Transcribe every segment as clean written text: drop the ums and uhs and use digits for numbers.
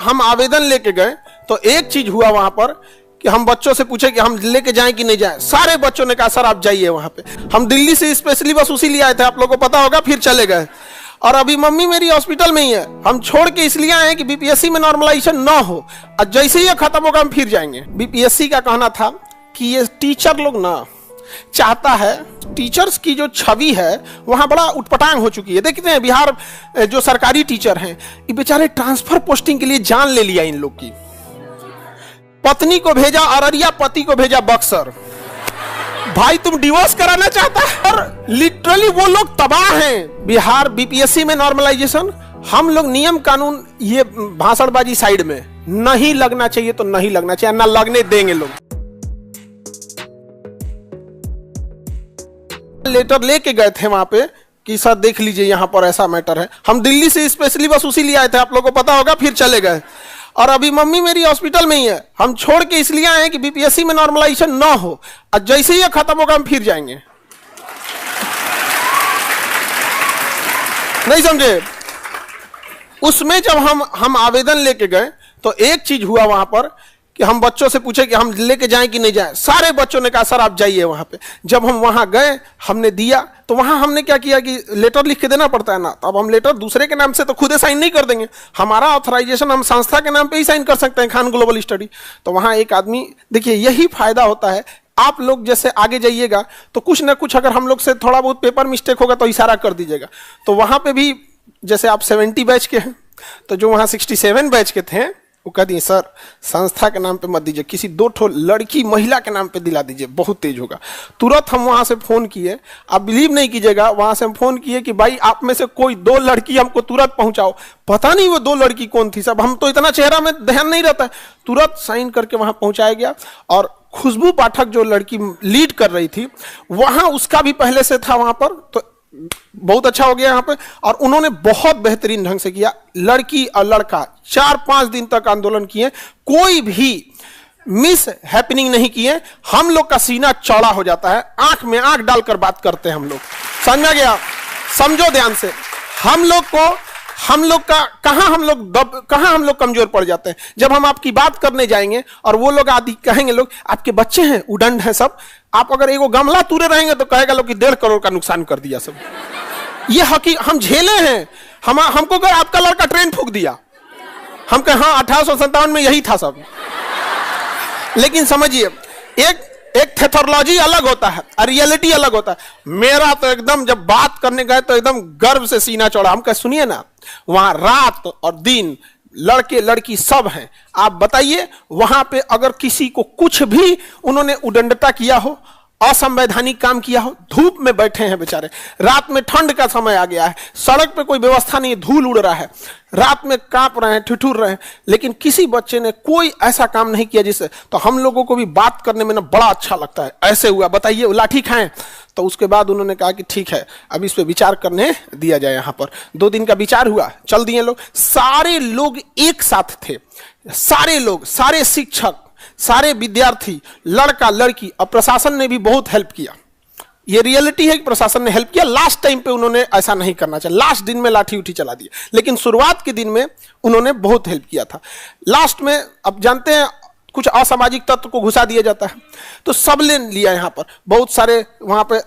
हम आवेदन लेके गए तो एक चीज हुआ वहां पर कि हम बच्चों से पूछे कि हम लेके जाएं कि नहीं जाएं। सारे बच्चों ने कहा सर आप जाइए वहां पे। हम दिल्ली से स्पेशली बस उसी लिए आए थे, आप लोगों को पता होगा, फिर चले गए। और अभी मम्मी मेरी हॉस्पिटल में ही है। हम छोड़ के इसलिए आए हैं कि बीपीएससी में नॉर्मलाइजेशन ना हो, और जैसे ही ये खत्म होगा हम फिर जाएंगे। बीपीएससी का कहना था कि ये टीचर लोग ना चाहता है, टीचर्स की जो छवि है वहां बड़ा उटपटांग हो चुकी है। देखते हैं बिहार जो सरकारी टीचर हैं, ये बेचारे ट्रांसफर पोस्टिंग के लिए जान ले लिया इन लोग की। पत्नी को भेजा अररिया, पति को भेजा बक्सर। भाई तुम डिवोर्स कराना चाहता है? और लिटरली वो लोग तबाह हैं। बिहार बीपीएससी में नॉर्मलाइजेशन, हम लोग नियम कानून, ये भाषणबाजी साइड में, नहीं लगना चाहिए तो नहीं लगना चाहिए, ना लगने देंगे लोग। लेटर लेके गए थे वहां पे कि सर देख लीजिए यहाँ पर ऐसा मैटर है। हम दिल्ली से स्पेशली बस उसी लिए आए थे, आप लोगों को पता होगा, फिर चले गए। और अभी मम्मी मेरी हॉस्पिटल में ही है। हम छोड़ के इसलिए आए हैं कि बीपीएससी में नॉर्मलाइजेशन ना हो, और जैसे ही ये खत्म होगा हम फिर जाएंगे। नहीं समझे? उसमें जब हम आवेदन लेके गए तो एक चीज हुआ वहां पर कि हम बच्चों से पूछे कि हम लेके जाएं कि नहीं जाएं। सारे बच्चों ने कहा सर आप जाइए वहां पे। जब हम वहां गए, हमने दिया, तो वहां हमने क्या किया कि लेटर लिख के देना पड़ता है ना, तो अब हम लेटर दूसरे के नाम से तो खुद साइन नहीं कर देंगे। हमारा ऑथराइजेशन हम संस्था के नाम पे ही साइन कर सकते हैं, खान ग्लोबल स्टडी। तो वहां एक आदमी, देखिए यही फायदा होता है, आप लोग जैसे आगे जाइएगा तो कुछ ना कुछ अगर हम लोग से थोड़ा बहुत पेपर मिस्टेक होगा तो इशारा कर दीजिएगा। तो वहां पे भी जैसे आप 70 बैच के हैं, तो जो वहां 67 बैच के थे वो कह दिए सर संस्था के नाम पे मत दीजिए, किसी 2 ठो लड़की महिला के नाम पे दिला दीजिए, बहुत तेज होगा। तुरंत हम वहां से फोन किए, आप बिलीव नहीं कीजिएगा, वहां से हम फोन किए कि भाई आप में से कोई 2 लड़की हमको तुरंत पहुंचाओ। पता नहीं वो 2 लड़की कौन थी, सब हम तो इतना चेहरा में ध्यान नहीं रहता है। तुरंत साइन करके वहां पहुंचाया गया। और खुशबू पाठक जो लड़की लीड कर रही थी, वहां उसका भी पहले से था वहां पर, तो बहुत अच्छा हो गया यहाँ पे। और उन्होंने बहुत बेहतरीन ढंग से किया। लड़की और लड़का 4-5 दिन तक आंदोलन किए, कोई भी मिस हैपनिंग नहीं किए। हम लोग का सीना चौड़ा हो जाता है, आंख में आंख डालकर बात करते हैं हम लोग। समझा गया? समझो ध्यान से। हम लोग का कहां हम लोग कमजोर पड़ जाते हैं, जब हम आपकी बात करने जाएंगे और वो लोग आदि कहेंगे लोग आपके बच्चे हैं, उदंड हैं सब, आप अगर एगो गमला तुरे रहेंगे तो कहेगा लोग कि 1.5 करोड़ का नुकसान कर दिया सब। ये हम झेले हैं। हमको अगर आपका लड़का ट्रेन फूंक दिया, हम कहे हाँ 1857 में यही था सब। लेकिन समझिए, एक थेथोलॉजी अलग होता है और रियलिटी अलग होता है। मेरा तो एकदम, जब बात करने गए तो एकदम गर्व से सीना चौड़ा। हम कहे सुनिए ना, वहां रात और दिन लड़के लड़की सब हैं। आप बताइए वहां पे अगर किसी को कुछ भी उन्होंने उदंडता किया हो, असंवैधानिक काम किया हो, धूप में बैठे हैं बेचारे, रात में ठंड का समय आ गया है, सड़क पे कोई व्यवस्था नहीं है, धूल उड़ रहा है, रात में कांप रहे हैं, ठिठुर रहे हैं, लेकिन किसी बच्चे ने कोई ऐसा काम नहीं किया जिससे, तो हम लोगों को भी बात करने में ना बड़ा अच्छा लगता है। ऐसे हुआ, बताइए लाठी खाएं। तो उसके बाद उन्होंने कहा कि ठीक है अब इस पे विचार करने दिया जाए। यहाँ पर 2 दिन का विचार हुआ, चल दिए लोग। सारे लोग एक साथ थे, सारे लोग, सारे शिक्षक, सारे विद्यार्थी, लड़का लड़की, और प्रशासन ने भी बहुत हेल्प किया। ये रियलिटी है कि प्रशासन ने हेल्प किया। लास्ट टाइम पे उन्होंने ऐसा नहीं करना चाहिए, लास्ट दिन में लाठी उठी चला दी, लेकिन शुरुआत के दिन में उन्होंने बहुत हेल्प किया था। लास्ट में अब जानते हैं कुछ असामाजिक तत्व को घुसा दिया जाता है, तो सब ले लिया। यहाँ पर बहुत सारे, वहां पे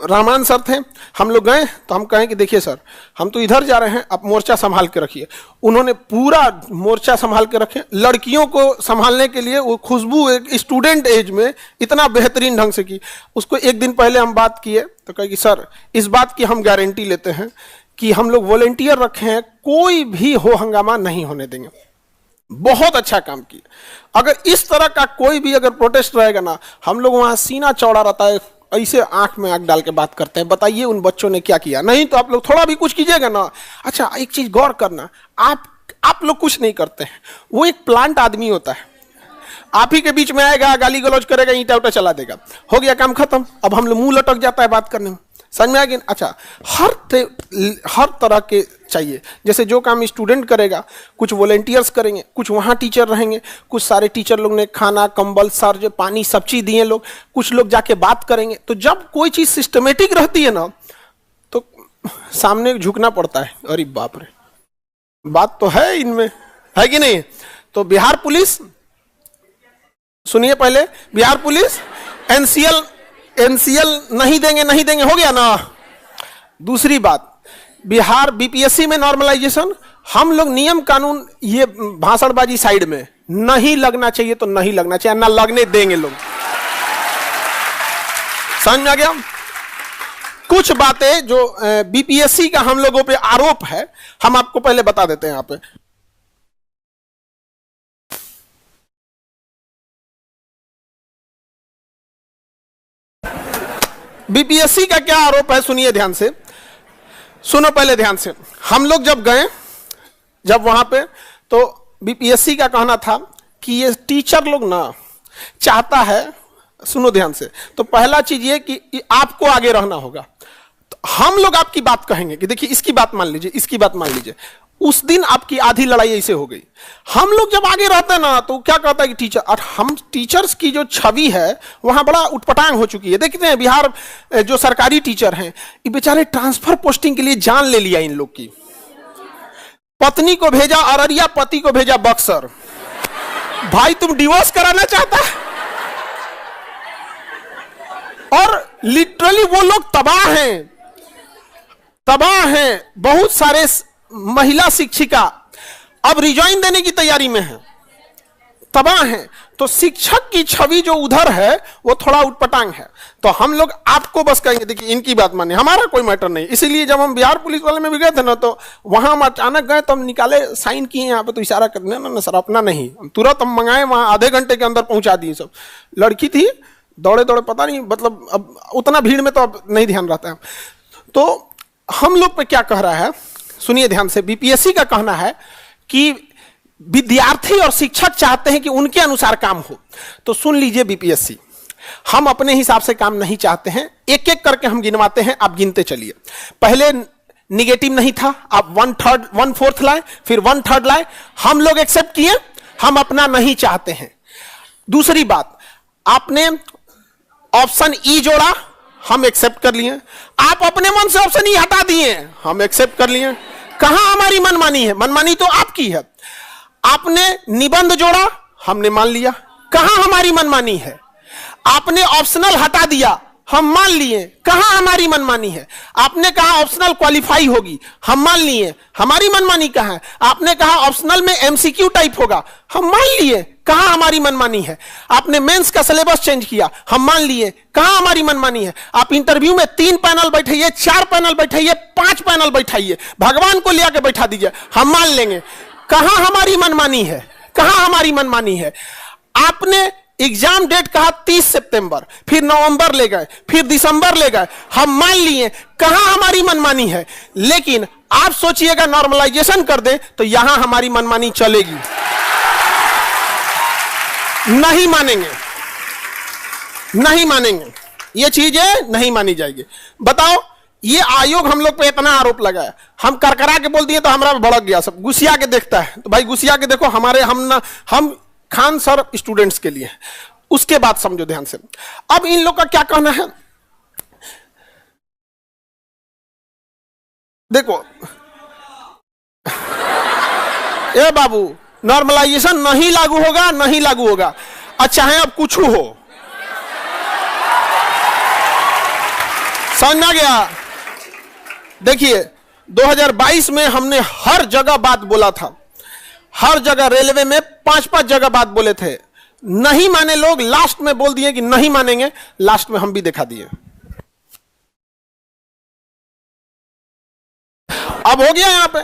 रामान सर थे, हम लोग गए तो हम कहें कि देखिए सर हम तो इधर जा रहे हैं, आप मोर्चा संभाल के रखिए। उन्होंने पूरा मोर्चा संभाल के रखे। लड़कियों को संभालने के लिए वो खुशबू एक स्टूडेंट एज में इतना बेहतरीन ढंग से की। उसको 1 दिन पहले हम बात किए तो कहे कि सर इस बात की हम गारंटी लेते हैं कि हम लोग वॉलेंटियर रखे हैं, कोई भी हो हंगामा नहीं होने देंगे। बहुत अच्छा काम किया। अगर इस तरह का कोई भी अगर प्रोटेस्ट रहेगा ना, हम लोग वहां सीना चौड़ा रहता है, ऐसे आंख में आंख डाल के बात करते हैं। बताइए उन बच्चों ने क्या किया। नहीं तो आप लोग थोड़ा भी कुछ कीजिएगा ना। अच्छा एक चीज गौर करना, आप लोग कुछ नहीं करते हैं, वो एक प्लांट आदमी होता है, आप ही के बीच में आएगा, गाली गलौज करेगा, ईंटा उटा चला देगा, हो गया काम खत्म। अब हम लोग मुंह लटक जाता है बात करने में। समझ में आ गया? अच्छा हर तरह के चाहिए। जैसे जो काम स्टूडेंट करेगा, कुछ वॉलेंटियर्स करेंगे, कुछ वहाँ टीचर रहेंगे, कुछ सारे टीचर लोग ने खाना कंबल सर पानी सब चीज दिए लोग, कुछ लोग जाके बात करेंगे। तो जब कोई चीज सिस्टमेटिक रहती है ना तो सामने झुकना पड़ता है। अरे बाप रे, बात तो है इनमें, है कि नहीं? तो बिहार पुलिस, सुनिए पहले, बिहार पुलिस एनसीएल नहीं देंगे, हो गया ना। दूसरी बात, बिहार बीपीएससी में नॉर्मलाइजेशन, हम लोग नियम कानून, ये भाषणबाजी साइड में, नहीं लगना चाहिए तो नहीं लगना चाहिए, ना लगने देंगे लोग। समझ में आ गया? कुछ बातें जो बीपीएससी का हम लोगों पे आरोप है, हम आपको पहले बता देते हैं यहां पे। बीपीएससी का क्या आरोप है, सुनिए ध्यान से, सुनो पहले ध्यान से। हम लोग जब गए, जब वहां पे, तो बीपीएससी का कहना था कि ये टीचर लोग ना चाहता है, सुनो ध्यान से, तो पहला चीज ये कि आपको आगे रहना होगा। तो हम लोग आपकी बात कहेंगे कि देखिए इसकी बात मान लीजिए, इसकी बात मान लीजिए। उस दिन आपकी आधी लड़ाई ऐसे हो गई। हम लोग जब आगे रहते हैं ना, तो क्या कहता है कि टीचर, और हम टीचर्स की जो छवि है वहां बड़ा उटपटांग हो चुकी है। देखते हैं बिहार जो सरकारी टीचर हैं, ये बेचारे ट्रांसफर पोस्टिंग के लिए जान ले लिया इन लोग की। पत्नी को भेजा अररिया, पति को भेजा बक्सर। भाई तुम डिवोर्स कराना चाहता है? और लिटरली वो लोग तबाह हैं, तबाह हैं। बहुत सारे महिला शिक्षिका अब रिजाइन देने की तैयारी में है, तबाह हैं। तो शिक्षक की छवि जो उधर है वो थोड़ा उटपटांग है। तो हम लोग आपको बस कहेंगे देखिए इनकी बात मानिए, हमारा कोई मैटर नहीं। इसीलिए जब हम बिहार पुलिस वाले में भी गए थे ना, तो वहां हम अचानक गए तो हम निकाले, साइन किए यहाँ पे, तो इशारा करने ना सर अपना नहीं, तुरंत हम मंगाए, वहां आधे घंटे के अंदर पहुंचा दिए। सब लड़की थी, दौड़े दौड़े, पता नहीं, मतलब अब उतना भीड़ में तो अब नहीं ध्यान रहता है। तो हम लोग पे क्या कह रहा है, सुनिए ध्यान से। बीपीएससी का कहना है कि विद्यार्थी और शिक्षक चाहते हैं कि उनके अनुसार काम हो। तो सुन लीजिए बीपीएससी, हम अपने हिसाब से काम नहीं चाहते हैं, एक एक करके हम गिनवाते हैं, आप गिनते चलिए। पहले निगेटिव नहीं था, आप 1/4 लाए, फिर 1/3 लाए, हम लोग एक्सेप्ट किए, हम अपना नहीं चाहते हैं। दूसरी बात, आपने ऑप्शन ई जोड़ा, हम एक्सेप्ट कर लिए। आप अपने मन से ऑप्शन ई हटा दिए, हम एक्सेप्ट कर लिए। कहां हमारी मनमानी है? मनमानी तो आपकी है। आपने निबंध जोड़ा, हमने मान लिया। कहां हमारी मनमानी है? आपने ऑप्शनल हटा दिया, हम मान लिए। कहां हमारी मनमानी है? आपने कहा ऑप्शनल क्वालिफाई होगी, हम मान लिए। हमारी मनमानी कहां है? आपने कहा ऑप्शनल में एमसीक्यू टाइप होगा, हम मान लिए। कहां हमारी मनमानी है? आपने मेंस का सिलेबस चेंज किया, हम मान लिए। कहां हमारी मनमानी है? आप इंटरव्यू में 3 पैनल बैठाइए, 4 पैनल बैठाइए, 5 पैनल बैठाइए, भगवान को ले आके बैठा दीजिए, हम मान लेंगे। कहां हमारी मनमानी है? कहां हमारी मनमानी है? आपने एग्जाम डेट कहा 30 सितंबर, फिर नवंबर ले गए, फिर दिसंबर ले गए, हम मान लिए। कहां हमारी मनमानी है? लेकिन आप सोचिएगा नॉर्मलाइजेशन कर दे तो यहां हमारी मनमानी चलेगी, नहीं मानेंगे, नहीं मानेंगे, ये चीजें नहीं मानी जाएगी। बताओ, ये आयोग हम लोग पे इतना आरोप लगाया, हम करकरा के बोल दिए तो हमारा भड़क गया, सब गुस्सिया के देखता है। तो भाई गुस्सिया के देखो, हमारे हम खान सर स्टूडेंट्स के लिए, उसके बाद समझो ध्यान से। अब इन लोग का क्या कहना है, देखो ए बाबू, नॉर्मलाइजेशन नहीं लागू होगा, नहीं लागू होगा, चाहे अब कुछ हो। समझ आ गया? देखिए 2022 में हमने हर जगह बात बोला था, हर जगह, रेलवे में 5-5 जगह बात बोले थे, नहीं माने लोग, लास्ट में बोल दिए कि नहीं मानेंगे, लास्ट में हम भी दिखा दिए। अब हो गया यहां पे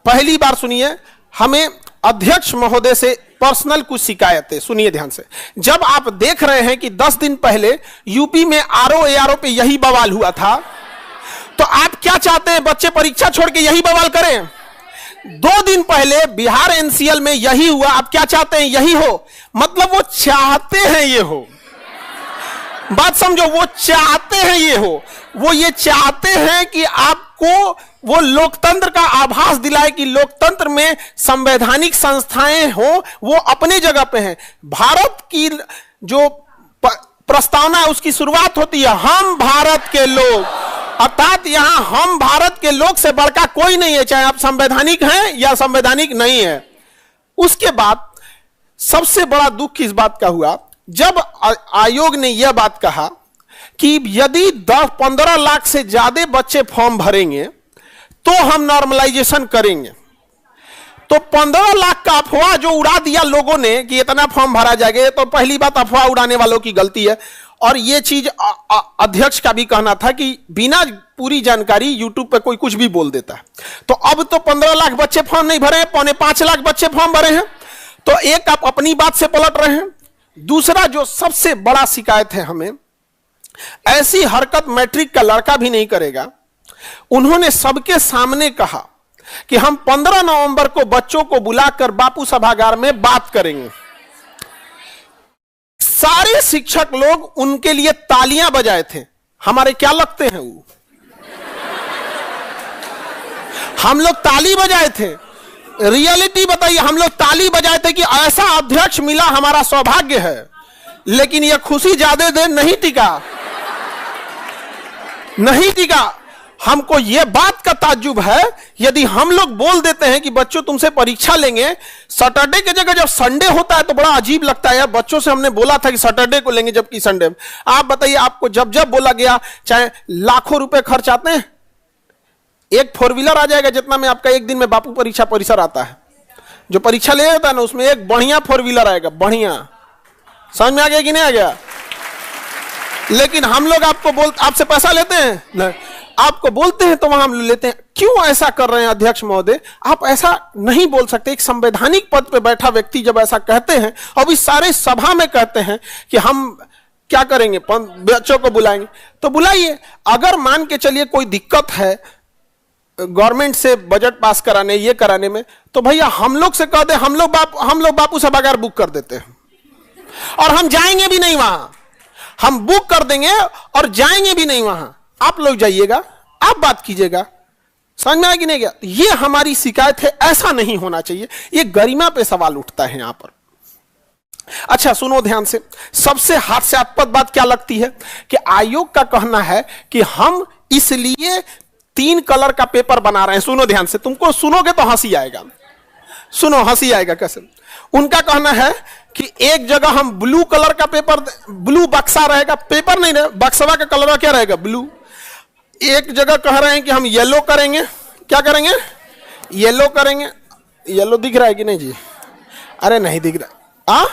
पहली बार सुनिए, हमें अध्यक्ष महोदय से पर्सनल कुछ शिकायतें, सुनिए ध्यान से। जब आप देख रहे हैं कि 10 दिन पहले यूपी में आरओ एआरओ पे यही बवाल हुआ था, तो आप क्या चाहते हैं? बच्चे परीक्षा छोड़ के यही बवाल करें? 2 दिन पहले बिहार एनसीएल में यही हुआ, आप क्या चाहते हैं? यही हो। मतलब वो चाहते हैं ये हो, बात समझो, वो चाहते हैं ये हो। वो ये चाहते हैं कि आपको वो लोकतंत्र का आभास दिलाए कि लोकतंत्र में संवैधानिक संस्थाएं हो, वो अपने जगह पे हैं। भारत की जो प्रस्तावना है उसकी शुरुआत होती है, हम भारत के लोग, अर्थात यहां हम भारत के लोग से बढ़कर कोई नहीं है, चाहे आप संवैधानिक हैं या संवैधानिक नहीं है। उसके बाद सबसे बड़ा दुख इस बात का हुआ जब आयोग ने यह बात कहा कि यदि 10-15 लाख से ज्यादा बच्चे फॉर्म भरेंगे तो हम नॉर्मलाइजेशन करेंगे। तो 15 लाख का अफवाह जो उड़ा दिया लोगों ने कि इतना फॉर्म भरा जाएगा, तो पहली बात अफवाह उड़ाने वालों की गलती है। और यह चीज अध्यक्ष का भी कहना था कि बिना पूरी जानकारी यूट्यूब पे कोई कुछ भी बोल देता है। तो अब तो 15 लाख बच्चे फॉर्म नहीं भरे हैं, 4.25 लाख बच्चे फॉर्म भरे हैं। तो एक आप अपनी बात से पलट रहे हैं। दूसरा जो सबसे बड़ा शिकायत है हमें, ऐसी हरकत मैट्रिक का लड़का भी नहीं करेगा। उन्होंने सबके सामने कहा कि हम 15 नवंबर को बच्चों को बुलाकर बापू सभागार में बात करेंगे। सारे शिक्षक लोग उनके लिए तालियां बजाए थे। हमारे क्या लगते हैं वो? हम लोग ताली बजाए थे। रियलिटी बताइए, हम लोग ताली बजाए थे कि ऐसा अध्यक्ष मिला, हमारा सौभाग्य है। लेकिन यह खुशी ज्यादा देर नहीं टिका। हमको यह बात का ताज्जुब है, यदि हम लोग बोल देते हैं कि बच्चों तुमसे परीक्षा लेंगे सैटरडे की जगह जब संडे होता है तो बड़ा अजीब लगता है। यार बच्चों से हमने बोला था कि सैटरडे को लेंगे जबकि संडे। आप बताइए, आपको जब जब बोला गया, चाहे लाखों रुपए खर्च आते हैं, एक 4 व्हीलर आ जाएगा जितना में आपका एक दिन में बापू परीक्षा परिसर आता है। जो परीक्षा ले जाता है ना, उसमें एक बढ़िया 4 व्हीलर आएगा, बढ़िया। समझ में आ गया कि नहीं आ गया? लेकिन हम लोग आपसे पैसा लेते हैं नहीं, आपको बोलते हैं तो वहां हम लेते हैं। क्यों ऐसा कर रहे हैं अध्यक्ष महोदय? आप ऐसा नहीं बोल सकते। एक संवैधानिक पद पे बैठा व्यक्ति जब ऐसा कहते हैं और इस सारे सभा में कहते हैं कि हम क्या करेंगे, बच्चों को बुलाएंगे, तो बुलाइए। अगर मान के चलिए कोई दिक्कत है गवर्नमेंट से बजट पास कराने, ये कराने में, तो भैया हम लोग से कह दे, हम लोग बापू सभागार बुक कर देते हैं और हम जाएंगे भी नहीं वहां। हम बुक कर देंगे और जाएंगे भी नहीं वहां। आप लोग जाइएगा, आप बात कीजिएगा। समझ में आया कि नहीं गया? ये हमारी शिकायत है, ऐसा नहीं होना चाहिए। ये गरिमा पे सवाल उठता है यहां पर। अच्छा सुनो ध्यान से, सबसे हास्यास्पद बात क्या लगती है कि आयोग का कहना है कि हम इसलिए 3 कलर का पेपर बना रहे हैं। सुनो ध्यान से, तुमको सुनोगे तो हंसी आएगा। सुनो, हंसी आएगा कैसे। उनका कहना है कि एक जगह हम ब्लू कलर का पेपर, ब्लू बक्सा रहेगा, पेपर नहीं रहे, बक्सवा का कलर क्या रहेगा, ब्लू। एक जगह कह रहे हैं कि हम येलो करेंगे। क्या करेंगे? येलो करेंगे। येलो दिख रहा है कि नहीं जी? अरे नहीं दिख रहा।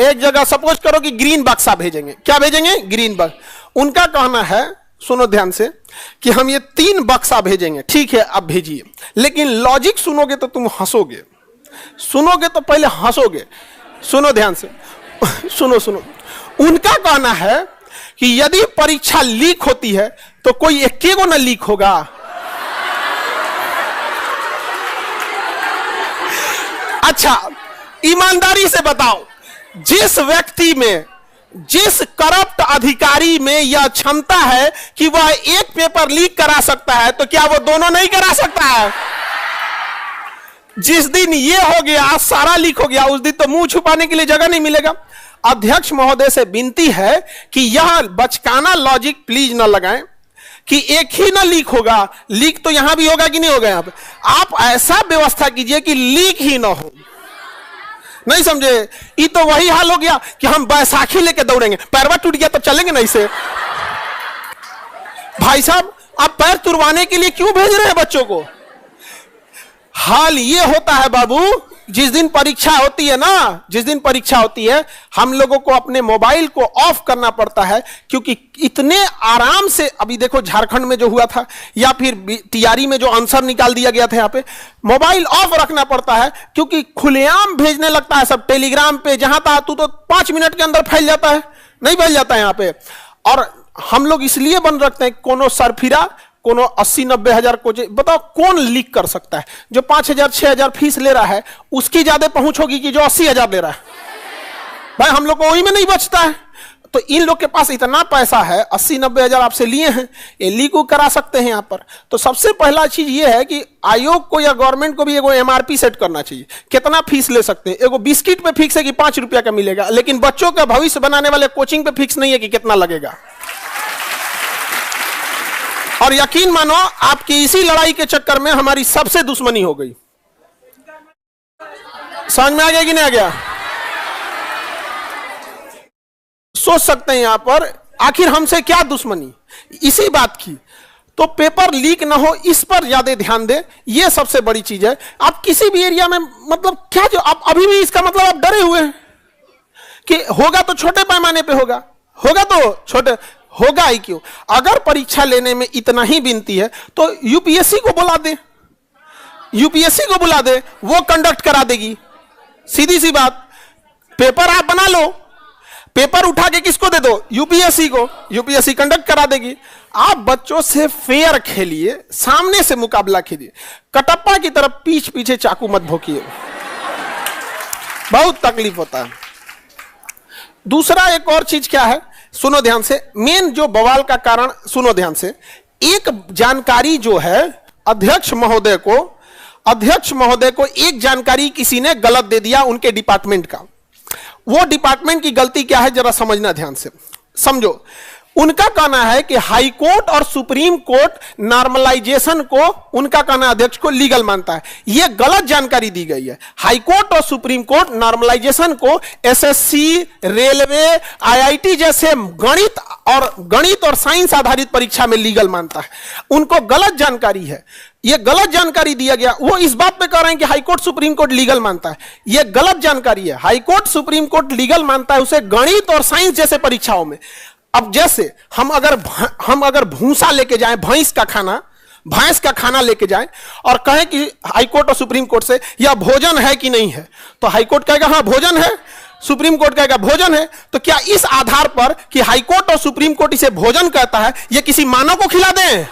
एक जगह सपोज करो कि ग्रीन बक्सा भेजेंगे। क्या भेजेंगे? ग्रीन बक्सा। उनका कहना है, सुनो ध्यान से, कि हम ये 3 बक्सा भेजेंगे। ठीक है, अब भेजिए, लेकिन लॉजिक सुनोगे तो तुम हंसोगे। सुनोगे तो पहले हंसोगे। सुनो ध्यान से, सुनो। उनका कहना है कि यदि परीक्षा लीक होती है तो कोई एक को ना लीक होगा। अच्छा ईमानदारी से बताओ, जिस व्यक्ति में, जिस करप्ट अधिकारी में यह क्षमता है कि वह एक पेपर लीक करा सकता है, तो क्या वो दोनों नहीं करा सकता है? जिस दिन ये हो गया, सारा लीक हो गया, उस दिन तो मुंह छुपाने के लिए जगह नहीं मिलेगा। अध्यक्ष महोदय से विनती है कि यह बचकाना लॉजिक प्लीज ना लगाएं कि एक ही ना लीक होगा। लीक तो यहां भी होगा कि नहीं होगा? यहां पे आप ऐसा व्यवस्था कीजिए कि लीक ही ना हो। नहीं समझे? ये तो वही हाल हो गया कि हम बैसाखी लेके दौड़ेंगे, पैरवा टूट गया तो चलेंगे नहीं से। भाई साहब, आप पैर तुड़वाने के लिए क्यों भेज रहे हैं बच्चों को? हाल ये होता है बाबू, जिस दिन परीक्षा होती है ना, जिस दिन परीक्षा होती है, हम लोगों को अपने मोबाइल को ऑफ करना पड़ता है, क्योंकि इतने आराम से, अभी देखो झारखंड में जो हुआ था, या फिर तैयारी में जो आंसर निकाल दिया गया था, यहाँ पे मोबाइल ऑफ रखना पड़ता है, क्योंकि खुलेआम भेजने लगता है सब टेलीग्राम पे, जहां था तू तो 5 मिनट के अंदर फैल जाता है, नहीं फैल जाता है यहाँ पे। और हम लोग इसलिए बंद रखते हैं, कोनो सरफिरा, कोनो 80-90 हजार को, बताओ कौन लीक कर सकता है? जो 5,000-6,000 फीस ले रहा है, उसकी ज्यादा पहुंच होगी कि जो 80,000 ले रहा है? भाई हम लोग को वही में नहीं बचता है। तो इन लोग के पास इतना पैसा है, 80-90 हजार आपसे लिए हैं, ये लीक करा सकते हैं यहाँ पर। तो सबसे पहला चीज ये है कि आयोग को या गवर्नमेंट को भी एगो MRP सेट करना चाहिए, कितना फीस ले सकते हैं। एगो बिस्किट पे फिक्स है कि 5 रुपया का मिलेगा, लेकिन बच्चों का भविष्य बनाने वाले कोचिंग पे फिक्स नहीं है कि कितना लगेगा। और यकीन मानो आपकी इसी लड़ाई के चक्कर में हमारी सबसे दुश्मनी हो गई। समझ में आ गया कि नहीं आ गया? सोच सकते हैं यहां पर आखिर हमसे क्या दुश्मनी, इसी बात की। तो पेपर लीक ना हो इस पर ज्यादा ध्यान दे, ये सबसे बड़ी चीज है। आप किसी भी एरिया में मतलब क्या जो आप अभी भी इसका मतलब आप डरे हुए हैं कि होगा तो छोटे पैमाने पे होगा, होगा तो छोटे, होगा ही क्यों? अगर परीक्षा लेने में इतना ही विनती है तो यूपीएससी को बुला दे, यूपीएससी को बुला दे, वो कंडक्ट करा देगी। सीधी सी बात, पेपर आप बना लो, पेपर उठा के किसको दे दो? यूपीएससी को, यूपीएससी कंडक्ट करा देगी। आप बच्चों से फेयर खेलिए, सामने से मुकाबला खेलिए, कटप्पा की तरफ पीछ पीछे चाकू मत भोंकिए, बहुत तकलीफ होता है। दूसरा एक और चीज क्या है, सुनो ध्यान से, मेन जो बवाल का कारण सुनो ध्यान से। एक जानकारी जो है अध्यक्ष महोदय को एक जानकारी किसी ने गलत दे दिया उनके डिपार्टमेंट का। वो डिपार्टमेंट की गलती क्या है जरा समझना ध्यान से, समझो। उनका कहना है कि हाई कोर्ट और सुप्रीम कोर्ट नॉर्मलाइजेशन को, उनका कहना अध्यक्ष को लीगल मानता है। यह गलत जानकारी दी गई है। हाई कोर्ट और सुप्रीम कोर्ट नॉर्मलाइजेशन को एसएससी, रेलवे, आईआईटी जैसे गणित और साइंस आधारित परीक्षा में लीगल मानता है। उनको गलत जानकारी है, यह गलत जानकारी दिया गया। वो इस बात पे कह रहे हैं कि high court supreme court legal मानता है, यह गलत जानकारी है। High court supreme court legal मानता है उसे गणित और साइंस जैसे परीक्षाओं में। अब जैसे हम अगर भूसा लेके जाएं, भैंस का खाना लेके जाएं और कहें कि हाई कोर्ट और सुप्रीम कोर्ट से यह भोजन है कि नहीं है, तो हाई कोर्ट कहेगा हाँ भोजन है, सुप्रीम कोर्ट कहेगा भोजन है। तो क्या इस आधार पर कि हाई कोर्ट और सुप्रीम कोर्ट इसे भोजन कहता है, यह किसी मानव को खिला दें?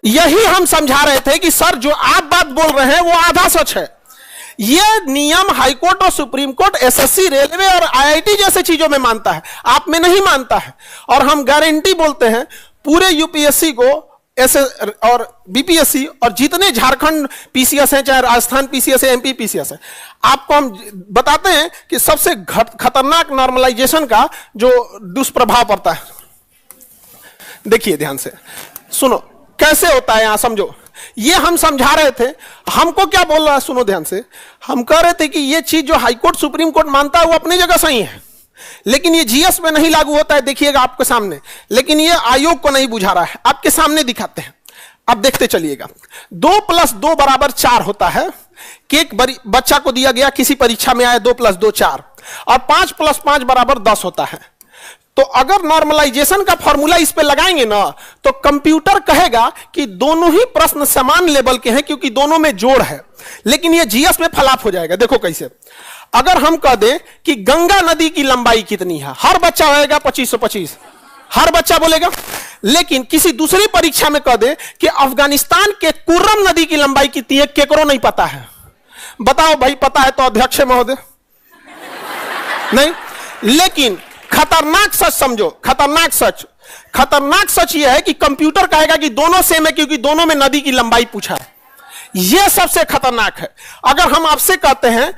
यही हम समझा रहे थे कि सर जो आप बात बोल रहे हैं वो आधा सच है। यह नियम हाई कोर्ट और सुप्रीम कोर्ट एसएससी, रेलवे और आईआईटी जैसे चीजों में मानता है, आप में नहीं मानता है। और हम गारंटी बोलते हैं पूरे यूपीएससी को और बीपीएससी और जितने झारखंड पीसीएस हैं, चाहे राजस्थान पीसीएस है, एमपी पीसीएस है, आपको हम बताते हैं कि सबसे खतरनाक नॉर्मलाइजेशन का जो दुष्प्रभाव पड़ता है। देखिए ध्यान से सुनो कैसे होता है, यहां समझो। ये हम समझा रहे थे, हमको क्या बोल रहा है सुनो ध्यान से। हम कह रहे थे कि ये चीज जो हाई कोर्ट सुप्रीम कोर्ट मानता है वो अपनी जगह सही है, लेकिन ये जीएस में नहीं लागू होता है। देखिएगा आपके सामने, लेकिन ये आयोग को नहीं बुझा रहा है, आपके सामने दिखाते हैं, आप देखते चलिएगा। 2 + 2 = 4 होता है कि एक बच्चा को दिया गया किसी परीक्षा में आया 2 + 2 4, और 5 + 5 = 10 होता है। तो अगर नॉर्मलाइजेशन का फॉर्मूला इस पे लगाएंगे ना, तो कंप्यूटर कहेगा कि दोनों ही प्रश्न समान लेवल के हैं क्योंकि दोनों में जोड़ है, लेकिन ये जीएस में फ्लॉप हो जाएगा। देखो कैसे, अगर हम कह दें कि गंगा नदी की लंबाई कितनी है, हर बच्चा होएगा 2525, हर बच्चा बोलेगा। लेकिन किसी दूसरी परीक्षा में कह दे कि अफगानिस्तान के कुर्रम नदी की लंबाई कितनी है, केकरो नहीं पता है। बताओ भाई, पता है तो अध्यक्ष महोदय नहीं। लेकिन खतरनाक सच समझो, खतरनाक सच यह है कि कंप्यूटर कहेगा कि दोनों सेम है क्योंकि दोनों में नदी की लंबाई पूछा है। यह सबसे खतरनाक है। अगर हम आपसे कहते हैं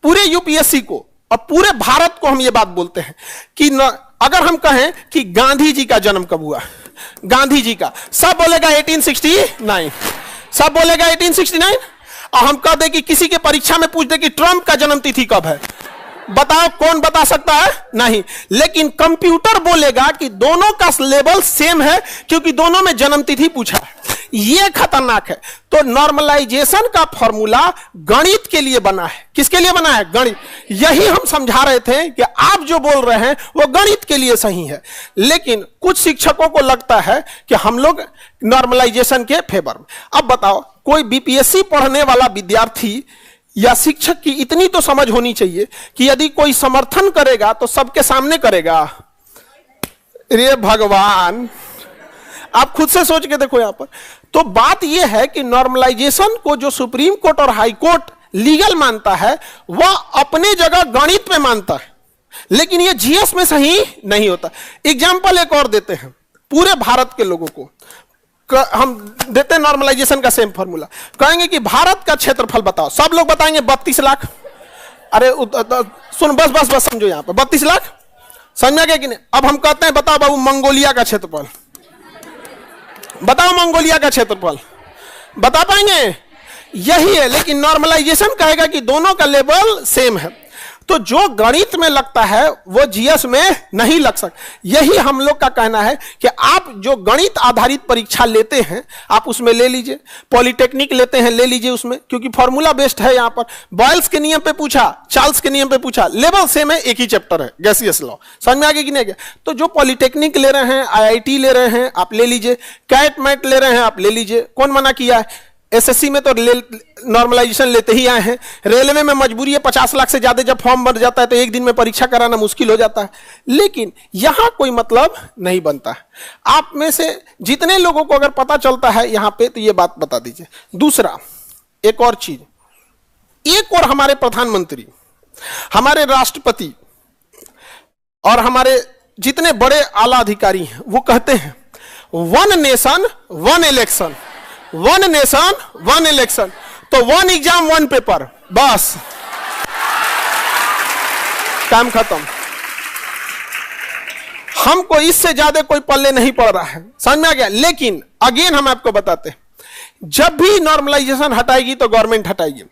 पूरे यूपीएससी को और पूरे भारत को हम यह बात बोलते हैं कि अगर हम कहें कि गांधी जी का जन्म कब हुआ, गांधी जी का, सब बोलेगा 1869, सब बोलेगा 1869। और हम कह दे कि किसी के परीक्षा में पूछ दे कि ट्रंप का जन्म तिथि कब है, बताओ कौन बता सकता है? नहीं। लेकिन कंप्यूटर बोलेगा कि दोनों का लेवल सेम है क्योंकि दोनों में जन्म तिथि पूछा है। यह खतरनाक है। तो नॉर्मलाइजेशन का फॉर्मूला गणित के लिए बना है। किसके लिए बना है? गणित। यही हम समझा रहे थे कि आप जो बोल रहे हैं वो गणित के लिए सही है, लेकिन कुछ शिक्षकों को लगता है कि हम लोग नॉर्मलाइजेशन के फेवर में। अब बताओ, कोई बीपीएससी पढ़ने वाला विद्यार्थी या शिक्षक की इतनी तो समझ होनी चाहिए कि यदि कोई समर्थन करेगा तो सबके सामने करेगा। रे भगवान, आप खुद से सोच के देखो यहां पर। तो बात यह है कि नॉर्मलाइजेशन को जो सुप्रीम कोर्ट और हाई कोर्ट लीगल मानता है वह अपने जगह गणित में मानता है, लेकिन यह जीएस में सही नहीं होता। एग्जाम्पल एक और देते हैं पूरे भारत के लोगों को, हम देते हैं नॉर्मलाइजेशन का सेम फॉर्मूला। कहेंगे कि भारत का क्षेत्रफल बताओ, सब लोग बताएंगे 32 लाख। अरे सुन, बस समझो, यहां पर 32 लाख। समझ में आ गया कि नहीं? अब हम कहते हैं बताओ बाबू मंगोलिया का क्षेत्रफल, बताओ मंगोलिया का क्षेत्रफल, बता पाएंगे? यही है। लेकिन नॉर्मलाइजेशन कहेगा कि दोनों का लेवल सेम है। तो जो गणित में लगता है वो जीएस में नहीं लग सकता। यही हम लोग का कहना है कि आप जो गणित आधारित परीक्षा लेते हैं आप उसमें ले लीजिए, पॉलिटेक्निक लेते हैं ले लीजिए उसमें, क्योंकि फॉर्मूला बेस्ड है। यहां पर बॉयल्स के नियम पे पूछा, चार्ल्स के नियम पे पूछा, लेवल सेम है, एक ही चैप्टर है, गैसियस लॉ। समझ में आ गया कि नहीं गया? तो जो पॉलिटेक्निक ले रहे हैं, आईआईटी ले रहे हैं, आप ले लीजिए, कैट मैट ले रहे हैं आप ले लीजिए, कौन मना किया है? एसएससी में तो नॉर्मलाइजेशन लेते ही आए हैं। रेलवे में मजबूरी है, 50 लाख से ज्यादा जब फॉर्म भर जाता है तो एक दिन में परीक्षा कराना मुश्किल हो जाता है। लेकिन यहां कोई मतलब नहीं बनता है। आप में से जितने लोगों को अगर पता चलता है यहां पे तो ये बात बता दीजिए। दूसरा एक और चीज, एक और हमारे प्रधानमंत्री, हमारे राष्ट्रपति और हमारे जितने बड़े आला अधिकारी हैं वो कहते हैं one nation one election, one nation one election. तो वन एग्जाम वन पेपर, बस काम खत्म। हमको इससे ज्यादा कोई पल्ले नहीं पड़ रहा है, समझ में आ गया? लेकिन अगेन हम आपको बताते हैं, जब भी नॉर्मलाइजेशन हटाएगी तो गवर्नमेंट हटाएगी।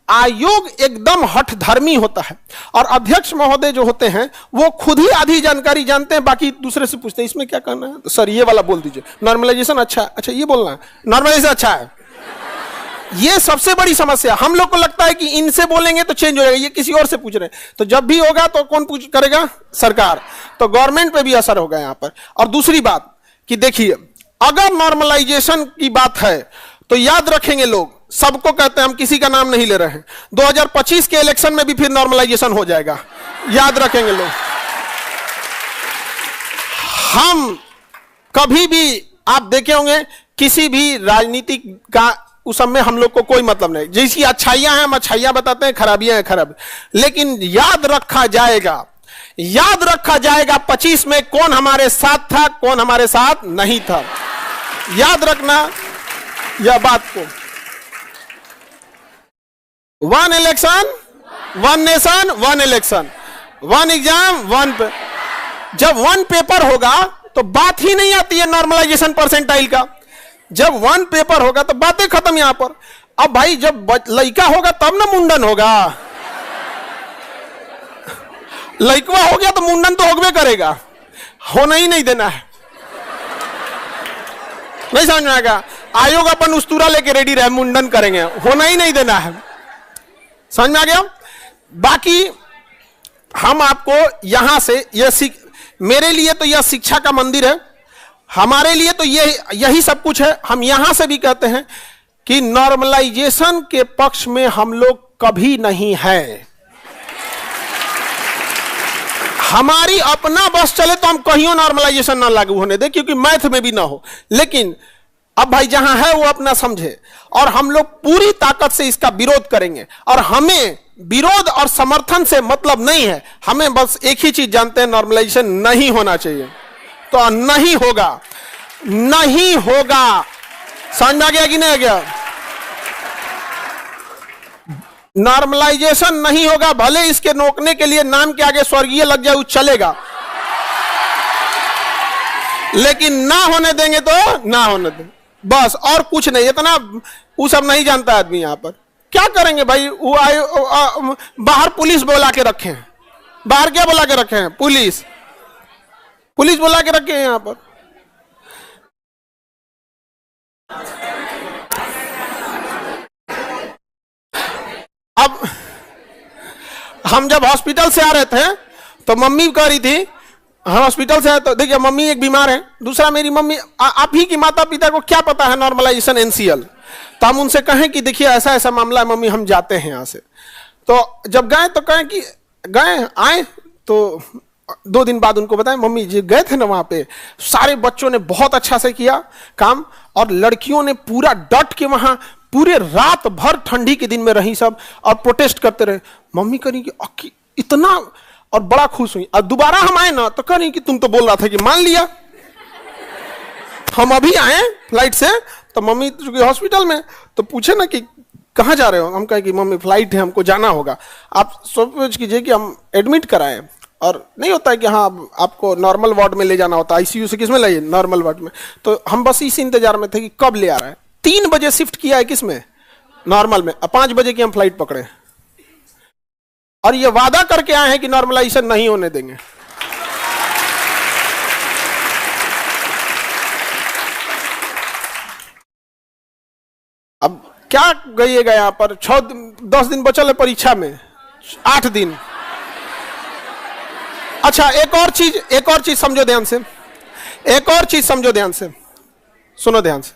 आयोग एकदम हठधर्मी होता है और अध्यक्ष महोदय जो होते हैं वो खुद ही आधी जानकारी जानते हैं, बाकी दूसरे से पूछते हैं इसमें क्या करना है, तो सर ये वाला बोल दीजिए, नॉर्मलाइजेशन अच्छा है, अच्छा ये बोलना है, नॉर्मलाइजेशन अच्छा है। ये सबसे बड़ी समस्या। हम लोग को लगता है कि इनसे बोलेंगे तो चेंज हो जाएगा, ये किसी और से पूछ रहे हैं, तो जब भी होगा तो कौन पूछ करेगा? सरकार। तो गवर्नमेंट पे भी असर होगा यहां पर। और दूसरी बात कि देखिए, अगर नॉर्मलाइजेशन की बात है तो याद रखेंगे लोग, सबको कहते हैं, हम किसी का नाम नहीं ले रहे हैं, 2025 के इलेक्शन में भी फिर नॉर्मलाइजेशन हो जाएगा, याद रखेंगे लोग। हम कभी भी आप देखे होंगे किसी भी राजनीति का उस समय हम लोग को कोई मतलब नहीं, जैसी अच्छाइयां हैं हम अच्छाइयां बताते हैं, खराबियां हैं खराब। लेकिन याद रखा जाएगा, याद रखा जाएगा 25 में कौन हमारे साथ था, कौन हमारे साथ नहीं था। याद रखना यह बात को। One election one nation one election, one exam one पे। जब वन पेपर होगा तो बात ही नहीं आती है नॉर्मलाइजेशन परसेंटाइल का। जब वन पेपर होगा तो बातें खत्म यहां पर। अब भाई जब लड़का होगा तब ना मुंडन होगा, लड़कवा हो गया तो मुंडन तो होगवे करेगा, होना ही नहीं देना है। नहीं समझ में आएगा? आयोग अपन उस्तूरा लेके रेडी रहे, मुंडन करेंगे, होना ही नहीं देना है। समझ में आ गया? बाकी हम आपको यहां से यह मेरे लिए तो यह शिक्षा का मंदिर है, हमारे लिए तो यही सब कुछ है। हम यहां से भी कहते हैं कि नॉर्मलाइजेशन के पक्ष में हम लोग कभी नहीं है। हमारी अपना बस चले तो हम कहीं नॉर्मलाइजेशन ना लागू होने दे, क्योंकि मैथ में भी ना हो। लेकिन अब भाई जहां है वो अपना समझे, और हम लोग पूरी ताकत से इसका विरोध करेंगे। और हमें विरोध और समर्थन से मतलब नहीं है, हमें बस एक ही चीज जानते हैं, नॉर्मलाइजेशन नहीं होना चाहिए, तो नहीं होगा, नहीं होगा। समझ में आ गया कि नहीं आ गया? नॉर्मलाइजेशन नहीं होगा, भले इसके रोकने के लिए नाम के आगे स्वर्गीय लग जाए, चलेगा, लेकिन ना होने देंगे तो ना होने देंगे, बस, और कुछ नहीं। इतना वो सब नहीं जानता आदमी। यहां पर क्या करेंगे भाई? वो बाहर पुलिस बुला के रखे हैं, बाहर क्या बुला के रखे हैं? पुलिस, पुलिस बुला के रखे हैं यहां पर। अब हम जब हॉस्पिटल से आ रहे थे तो मम्मी कह रही थी, हॉस्पिटल से आए तो देखिए मम्मी एक बीमार है, दूसरा मेरी मम्मी, आप ही की माता पिता को क्या पता है नॉर्मलाइजेशन एनसीएल? तो हम उनसे कहें कि देखिए ऐसा ऐसा मामला है मम्मी, हम जाते हैं यहाँ से। तो जब गए तो कहें कि गए आए, तो 2 दिन बाद उनको बताएं मम्मी जी गए थे ना वहां पे, सारे बच्चों ने बहुत अच्छा से किया काम, और लड़कियों ने पूरा डट के वहां पूरे रात भर ठंडी के दिन में रही सब और प्रोटेस्ट करते रहे। मम्मी कह रही कि इतना, और बड़ा खुश हुई। और दोबारा हम आए ना तो कह रही कि तुम तो बोल रहा था कि मान लिया, हम अभी आए फ्लाइट से। तो मम्मी हॉस्पिटल में, तो पूछे ना कि कहाँ जा रहे हो? हम कहे कि मम्मी फ्लाइट है, हमको जाना होगा। आप सोच कीजिए कि हम एडमिट कराएं और नहीं होता है कि हाँ आपको नॉर्मल वार्ड में ले जाना होता है, आईसीयू से किसमें लाइए, नॉर्मल वार्ड में। तो हम बस इस इंतजार में थे कि कब ले आ रहा है। 3 बजे शिफ्ट किया है किसमें, नॉर्मल में। अब 5 बजे की हम फ्लाइट पकड़े और ये वादा करके आए हैं कि नॉर्मलाइजेशन नहीं होने देंगे। अब क्या गइएगा यहां पर, 10 दिन बचल है परीक्षा में, 8 दिन। अच्छा एक और चीज समझो ध्यान से, एक और चीज समझो ध्यान से, सुनो ध्यान से।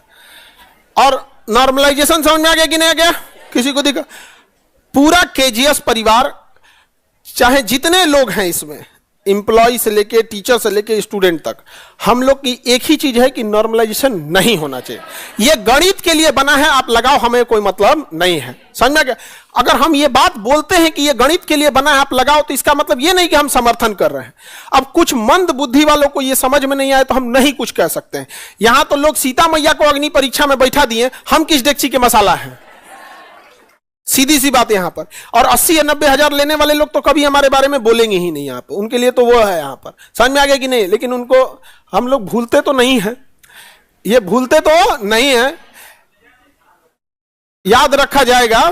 और नॉर्मलाइजेशन समझ में आ गया कि नहीं आ गया, किसी को दिखा? पूरा केजीएस परिवार, चाहे जितने लोग हैं इसमें, एम्प्लॉय से लेके टीचर से लेके स्टूडेंट तक, हम लोग की एक ही चीज है कि नॉर्मलाइजेशन नहीं होना चाहिए। ये गणित के लिए बना है, आप लगाओ, हमें कोई मतलब नहीं है। समझ में आ गया? अगर हम ये बात बोलते हैं कि ये गणित के लिए बना है, आप लगाओ, तो इसका मतलब ये नहीं कि हम समर्थन कर रहे हैं। अब कुछ मंद बुद्धि वालों को ये समझ में नहीं आए तो हम नहीं कुछ कह सकते हैं। यहां तो लोग सीता मैया को अग्नि परीक्षा में बैठा दिए, हम किस डेक्ची के मसाला हैं? सीधी सी बात यहां पर। और 80 या 90 हजार लेने वाले लोग तो कभी हमारे बारे में बोलेंगे ही नहीं यहां पर, उनके लिए तो वो है यहां पर। समझ में आ गया कि नहीं? लेकिन उनको हम लोग भूलते तो नहीं है, ये भूलते तो नहीं है, याद रखा जाएगा।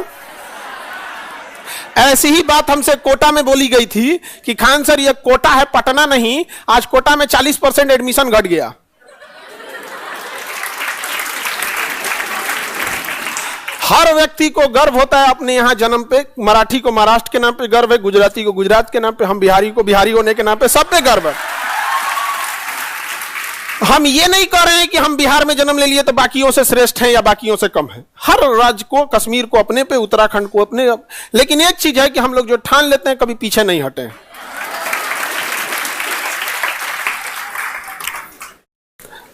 ऐसी ही बात हमसे कोटा में बोली गई थी कि खान सर ये कोटा है, पटना नहीं। आज कोटा में 40% एडमिशन घट गया। हर व्यक्ति को गर्व होता है अपने यहां जन्म पे। मराठी को महाराष्ट्र के नाम पे गर्व है, गुजराती को गुजरात के नाम पे, हम बिहारी को बिहारी होने के नाम पे, सब पे गर्व है। हम ये नहीं कह रहे हैं कि हम बिहार में जन्म ले लिए तो बाकियों से श्रेष्ठ हैं या बाकियों से कम है। हर राज्य को, कश्मीर को अपने पे, उत्तराखंड को अपने। लेकिन एक चीज है कि हम लोग जो ठान लेते हैं कभी पीछे नहीं हटे।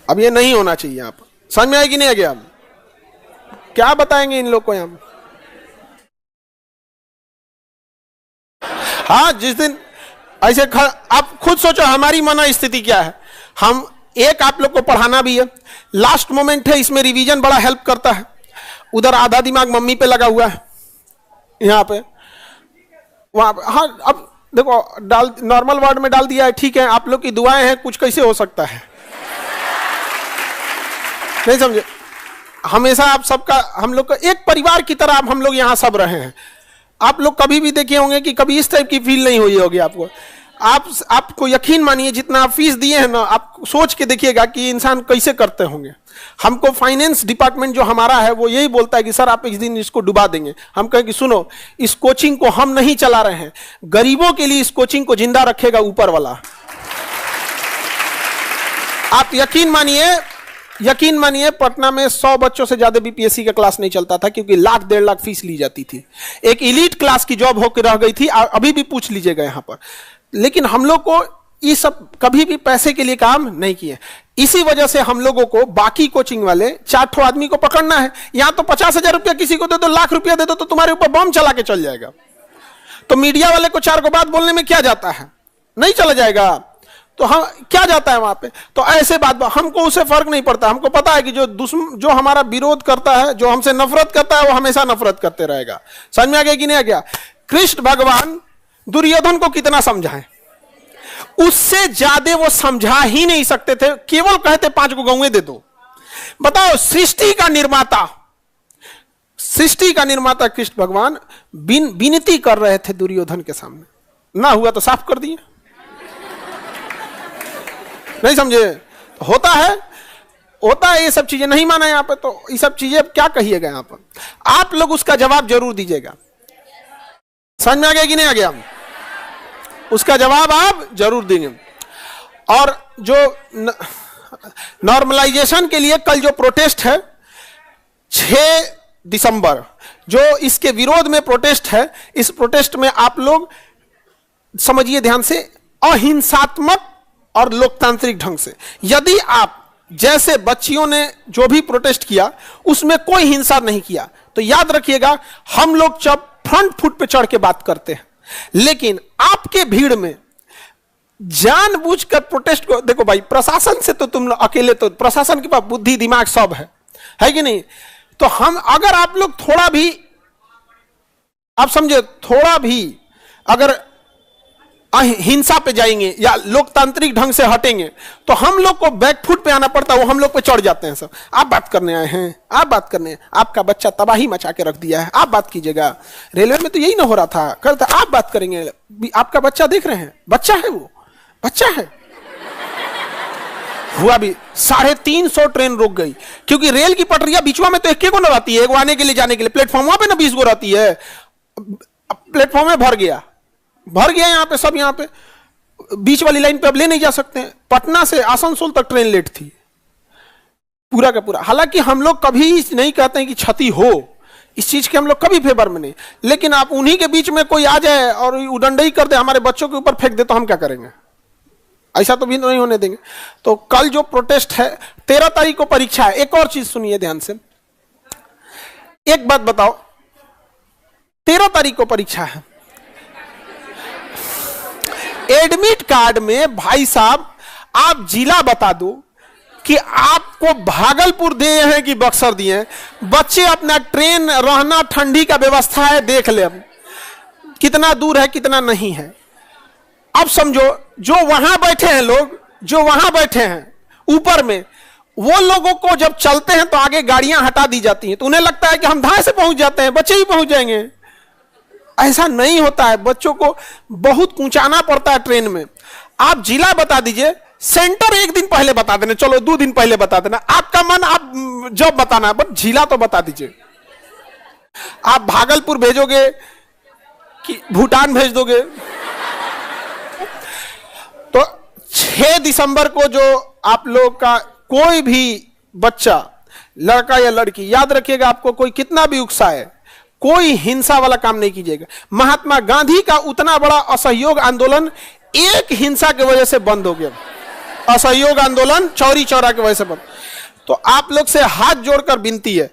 अब ये नहीं होना चाहिए। आप समझ में आएगी नहीं आ गया? क्या बताएंगे इन लोग को हम? हाँ, जिस दिन ऐसे आप खुद सोचो हमारी मना स्थिति क्या है। हम एक आप लोग को पढ़ाना भी है, लास्ट मोमेंट है, इसमें रिवीजन बड़ा हेल्प करता है। उधर आधा दिमाग मम्मी पे लगा हुआ है, यहाँ पे वहां पे। हाँ अब देखो, डाल नॉर्मल वार्ड में डाल दिया है, ठीक है, आप लोग की दुआएं हैं, कुछ कैसे हो सकता है, नहीं समझे? हमेशा आप सबका, हम लोग का एक परिवार की तरह हम लोग यहाँ सब रहे हैं। आप लोग कभी भी देखे होंगे कि कभी इस टाइप की फील नहीं हुई होगी आपको। आपको यकीन मानिए, जितना आप फीस दिए हैं ना, आप सोच के देखिएगा कि इंसान कैसे करते होंगे। हमको फाइनेंस डिपार्टमेंट जो हमारा है वो यही बोलता है कि सर आप एक दिन इसको डुबा देंगे। हम कहें कि सुनो, इस कोचिंग को हम नहीं चला रहे हैं, गरीबों के लिए इस कोचिंग को जिंदा रखेगा ऊपर वाला। आप यकीन मानिए पटना में 100 बच्चों से ज्यादा बीपीएससी का क्लास नहीं चलता था, क्योंकि 1.5 लाख फीस ली जाती थी। एक इलीट क्लास की जॉब होकर रह गई थी, अभी भी पूछ लीजिएगा यहां पर। लेकिन हम लोग को ये सब कभी भी पैसे के लिए काम नहीं किए। इसी वजह से हम लोगों को बाकी कोचिंग वाले 4 आदमी को पकड़ना है। यहां तो 50,000 रुपया किसी को दे दो, लाख रुपया दे दो, तो तुम्हारे ऊपर बम चला के चल जाएगा। तो मीडिया वाले को 4 को बात बोलने में क्या जाता है, नहीं चला जाएगा। तो हम क्या जाता है वहां पे? तो ऐसे बात हमको उससे फर्क नहीं पड़ता। हमको पता है कि जो हमारा विरोध करता है, जो हमसे नफरत करता है, वो हमेशा नफरत करते रहेगा। समझ में आ गया कि नहीं आ गया? कृष्ण भगवान दुर्योधन को कितना समझाएं, उससे ज्यादा वो समझा ही नहीं सकते थे। केवल कहते 5 को गौएं दे दो। बताओ, सृष्टि का निर्माता कृष्ण भगवान विनती कर रहे थे दुर्योधन के सामने, ना हुआ तो साफ कर दिए। नहीं समझे? होता है ये सब चीजें, नहीं माना यहां पे, तो ये सब चीजें क्या कहिएगा यहां पर? आप लोग उसका जवाब जरूर दीजिएगा। समझ में आ गया कि नहीं आ गया? उसका जवाब आप जरूर देंगे। और जो नॉर्मलाइजेशन के लिए कल जो प्रोटेस्ट है 6 दिसंबर, जो इसके विरोध में प्रोटेस्ट है, इस प्रोटेस्ट में आप लोग समझिए ध्यान से, अहिंसात्मक और लोकतांत्रिक ढंग से, यदि आप जैसे बच्चियों ने जो भी प्रोटेस्ट किया उसमें कोई हिंसा नहीं किया, तो याद रखिएगा हम लोग जब फ्रंट फुट पे चढ़ के बात करते हैं, लेकिन आपके भीड़ में जानबूझकर प्रोटेस्ट को, देखो भाई प्रशासन से तो तुम अकेले, तो प्रशासन के पास बुद्धि दिमाग सब है कि नहीं? तो हम, अगर आप लोग थोड़ा भी, आप समझे, थोड़ा भी अगर हिंसा पे जाएंगे या लोकतांत्रिक ढंग से हटेंगे, तो हम लोग को बैकफुट पे आना पड़ता है, वो हम लोग पे चढ़ जाते हैं। सब आप बात करने आए हैं, आप बात करने, आपका बच्चा तबाही मचा के रख दिया है, आप बात कीजिएगा। रेलवे में तो यही ना हो रहा था, कल था आप बात करेंगे, आपका बच्चा देख रहे हैं, बच्चा है, वो बच्चा है। हुआ भी 350 ट्रेन रुक गई, क्योंकि रेल की पटरियां बीचवा में तो एक को न रहती है, एक आने के लिए जाने के लिए, प्लेटफॉर्म पे ना 20 गो रहती है। प्लेटफॉर्म में भर गया यहां पे, सब यहां पे बीच वाली लाइन पे अब ले नहीं जा सकते। पटना से आसनसोल तक ट्रेन लेट थी पूरा का पूरा। हालांकि हम लोग कभी नहीं कहते हैं कि क्षति हो, इस चीज के हम लोग कभी फेवर में नहीं, लेकिन आप उन्हीं के बीच में कोई आ जाए और उडंडई कर दे, हमारे बच्चों के ऊपर फेंक दे, तो हम क्या करेंगे? ऐसा तो भी नहीं होने देंगे। तो कल जो प्रोटेस्ट है, 13 तारीख को परीक्षा है। एक और चीज सुनिए ध्यान से, एक बात बताओ, 13 तारीख को परीक्षा है, एडमिट कार्ड में भाई साहब आप जिला बता दो कि आपको भागलपुर दिए हैं कि बक्सर दिए हैं, बच्चे अपना ट्रेन, रहना, ठंडी का व्यवस्था है, देख ले कितना दूर है कितना नहीं है। अब समझो जो वहां बैठे हैं लोग, जो वहां बैठे हैं ऊपर में, वो लोगों को जब चलते हैं तो आगे गाड़ियां हटा दी जाती हैं, तो उन्हें लगता है कि हम धाए से पहुंच जाते हैं, बच्चे ही पहुंच जाएंगे। ऐसा नहीं होता है, बच्चों को बहुत पहुंचाना पड़ता है ट्रेन में। आप जिला बता दीजिए, सेंटर एक दिन पहले बता देना, चलो 2 दिन पहले बता देना, आपका मन आप जब बताना, बट जिला तो बता दीजिए। आप भागलपुर भेजोगे कि भूटान भेज दोगे? तो 6 दिसंबर को जो आप लोग का कोई भी बच्चा, लड़का या लड़की, याद रखिएगा, आपको कोई कितना भी उकसाए, कोई हिंसा वाला काम नहीं कीजिएगा। महात्मा गांधी का उतना बड़ा असहयोग आंदोलन एक हिंसा की वजह से बंद हो गया, असहयोग आंदोलन चौरी चौरा की वजह से बंद। तो आप लोग से हाथ जोड़कर विनती है,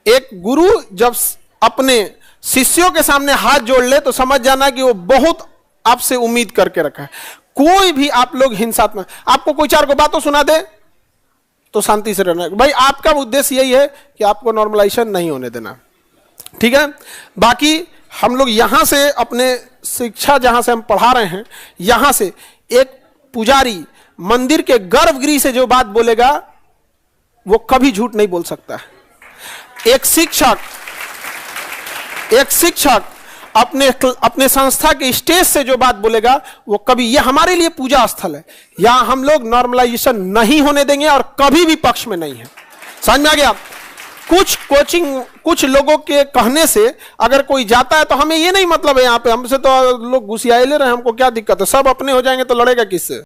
एक गुरु जब अपने शिष्यों के सामने हाथ जोड़ ले तो समझ जाना कि वो बहुत आपसे उम्मीद करके रखा है। कोई भी आप लोग हिंसात्मक, आपको कोई 4 को बातों सुना दे तो शांति से रहना। भाई आपका उद्देश्य यही है कि आपको नॉर्मलाइजेशन नहीं होने देना, ठीक है। बाकी हम लोग यहां से अपने शिक्षा जहां से हम पढ़ा रहे हैं, यहां से एक पुजारी मंदिर के गर्भगृह से जो बात बोलेगा वो कभी झूठ नहीं बोल सकता। एक शिक्षक अपने संस्था के स्टेज से जो बात बोलेगा वो कभी, ये हमारे लिए पूजा स्थल है, यहां हम लोग नॉर्मलाइजेशन नहीं होने देंगे और कभी भी पक्ष में नहीं है। समझ में आ गया? कुछ लोगों के कहने से अगर कोई जाता है तो हमें ये नहीं मतलब है, यहां पे हमसे तो लोग घुसियाए ले रहे हैं, हमको क्या दिक्कत है, सब अपने हो जाएंगे तो लड़ेगा किससे?